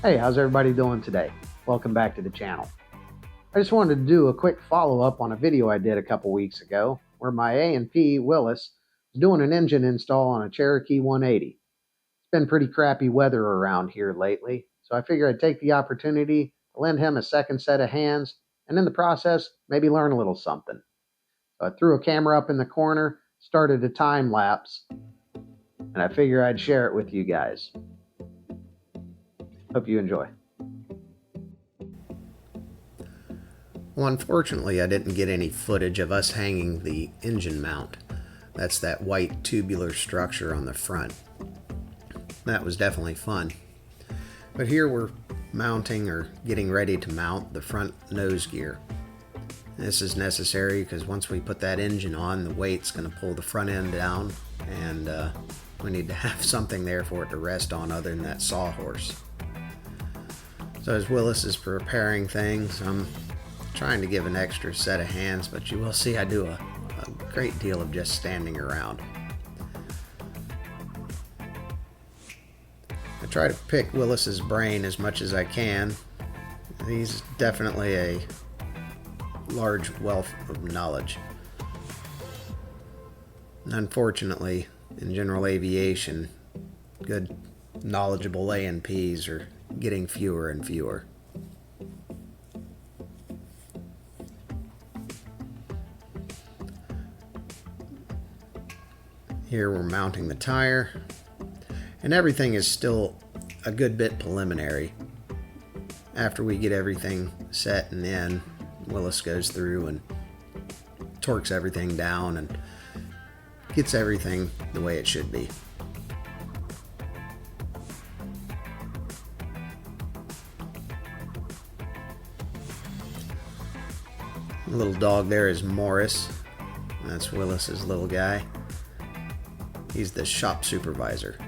Hey, how's everybody doing today? Welcome back to the channel. I just wanted to do a quick follow-up on a video I did a couple weeks ago where my A&P, Willis, was doing an engine install on a Cherokee 180. It's been pretty crappy weather around here lately, so I figured I'd take the opportunity to lend him a second set of hands and in the process, maybe learn a little something. So I threw a camera up in the corner, started a time-lapse, and I figured I'd share it with you guys. Hope you enjoy. Well, unfortunately, I didn't get any footage of us hanging the engine mount. That's that white tubular structure on the front. That was definitely fun. But here we're mounting or getting ready to mount the front nose gear. This is necessary because once we put that engine on, the weight's going to pull the front end down, and we need to have something there for it to rest on other than that sawhorse. So as Willis is preparing things, I'm trying to give an extra set of hands, but you will see I do a great deal of just standing around. I try to pick Willis's brain as much as I can. He's definitely a large wealth of knowledge. Unfortunately, in general aviation, good knowledgeable A&Ps are getting fewer and fewer. Here we're mounting the tire, and everything is still a good bit preliminary. After we get everything set and in, Willis goes through and torques everything down and gets everything the way it should be. The little dog there is Morris. That's Willis's little guy. He's the shop supervisor.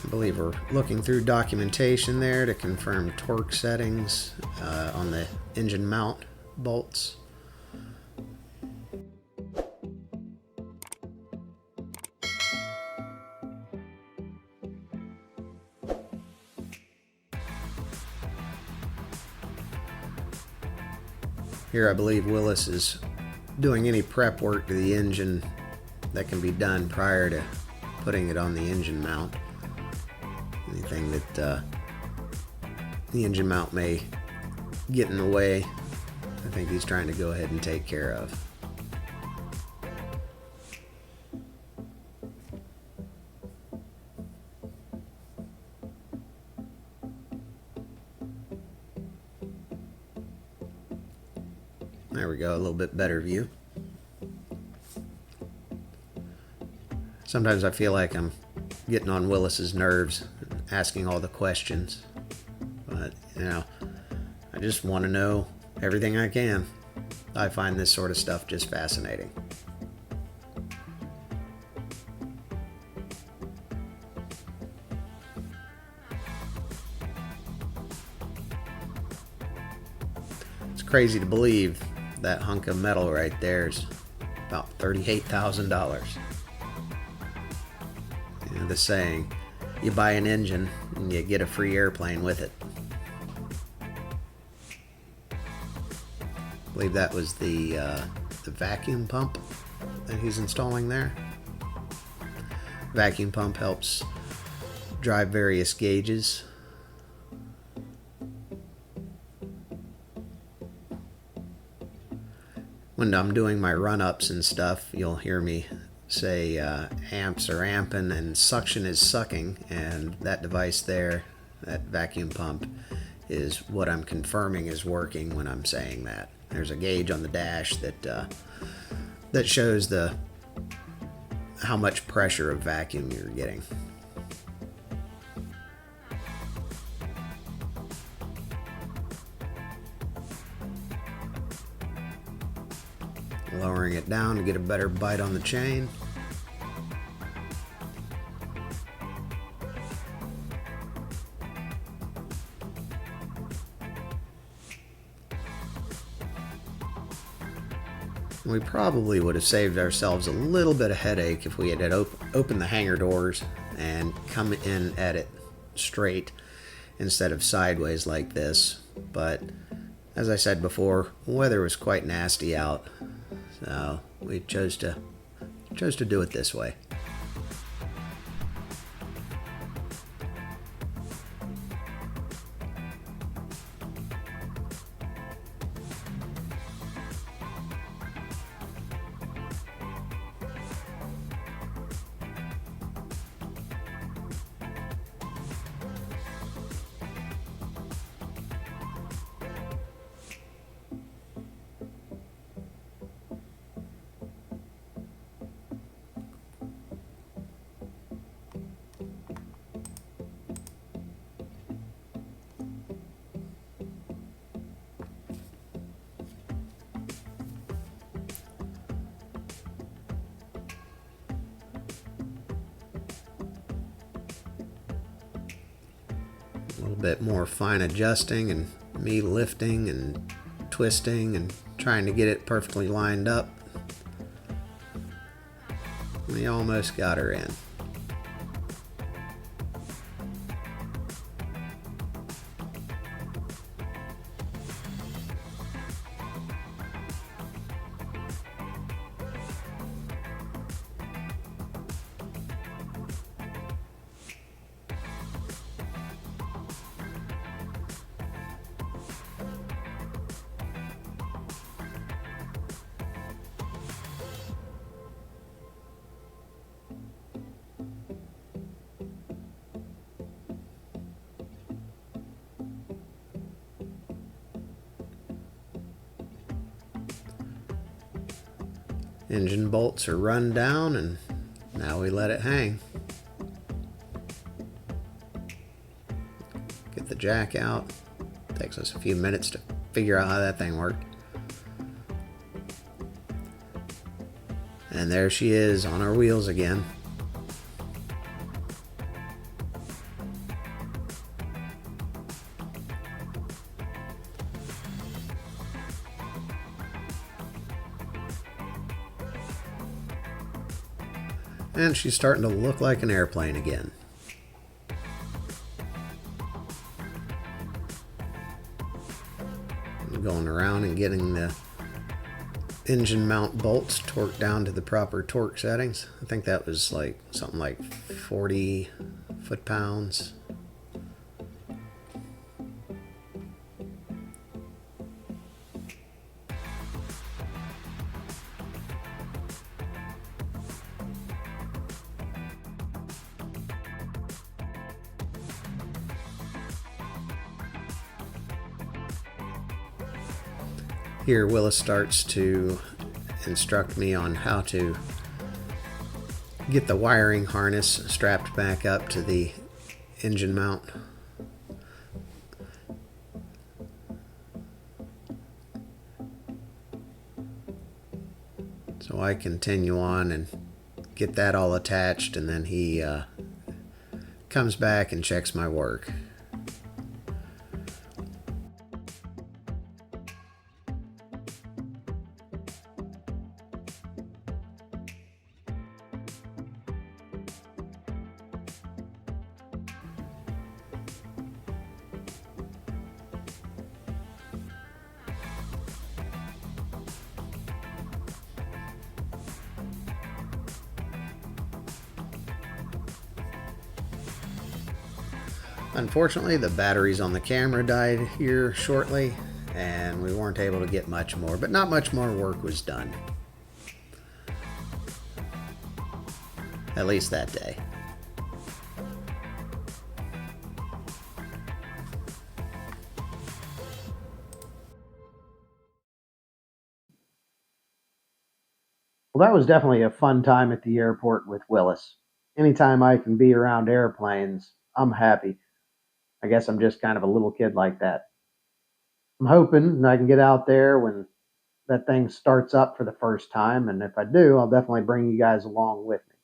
I believe we're looking through documentation there to confirm torque settings on the engine mount bolts. Here I believe Willis is doing any prep work to the engine that can be done prior to putting it on the engine mount. Anything that the engine mount may get in the way, I think he's trying to go ahead and take care of. There we go, a little bit better view. Sometimes I feel like I'm getting on Willis's nerves, asking all the questions. But, you know, I just want to know everything I can. I find this sort of stuff just fascinating. It's crazy to believe that hunk of metal right there is about $38,000. You know the saying, you buy an engine and you get a free airplane with it. I believe that was the vacuum pump that he's installing there. Vacuum pump helps drive various gauges. When I'm doing my run-ups and stuff, you'll hear me say amps are amping and suction is sucking, and that device there, that vacuum pump, is what I'm confirming is working when I'm saying that. There's a gauge on the dash that shows how much pressure of vacuum you're getting. Lowering it down to get a better bite on the chain. We probably would have saved ourselves a little bit of headache if we had opened the hangar doors and come in at it straight instead of sideways like this. But as I said before, weather was quite nasty out, so we chose to do it this way. A little bit more fine adjusting and me lifting and twisting and trying to get it perfectly lined up. We almost got her in. Engine bolts are run down, and now we let it hang. Get the jack out. Takes us a few minutes to figure out how that thing worked. And there she is on our wheels again. And she's starting to look like an airplane again. Going around and getting the engine mount bolts torqued down to the proper torque settings. I think that was like something like 40 foot-pounds. Here Willis starts to instruct me on how to get the wiring harness strapped back up to the engine mount. So I continue on and get that all attached, and then he comes back and checks my work. Unfortunately, the batteries on the camera died here shortly, and we weren't able to get much more, but not much more work was done. At least that day. Well, that was definitely a fun time at the airport with Willis. Anytime I can be around airplanes, I'm happy. I guess I'm just kind of a little kid like that. I'm hoping I can get out there when that thing starts up for the first time, and if I do, I'll definitely bring you guys along with me.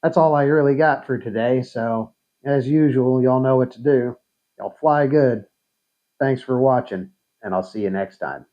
That's all I really got for today, so as usual, y'all know what to do. Y'all fly good. Thanks for watching, and I'll see you next time.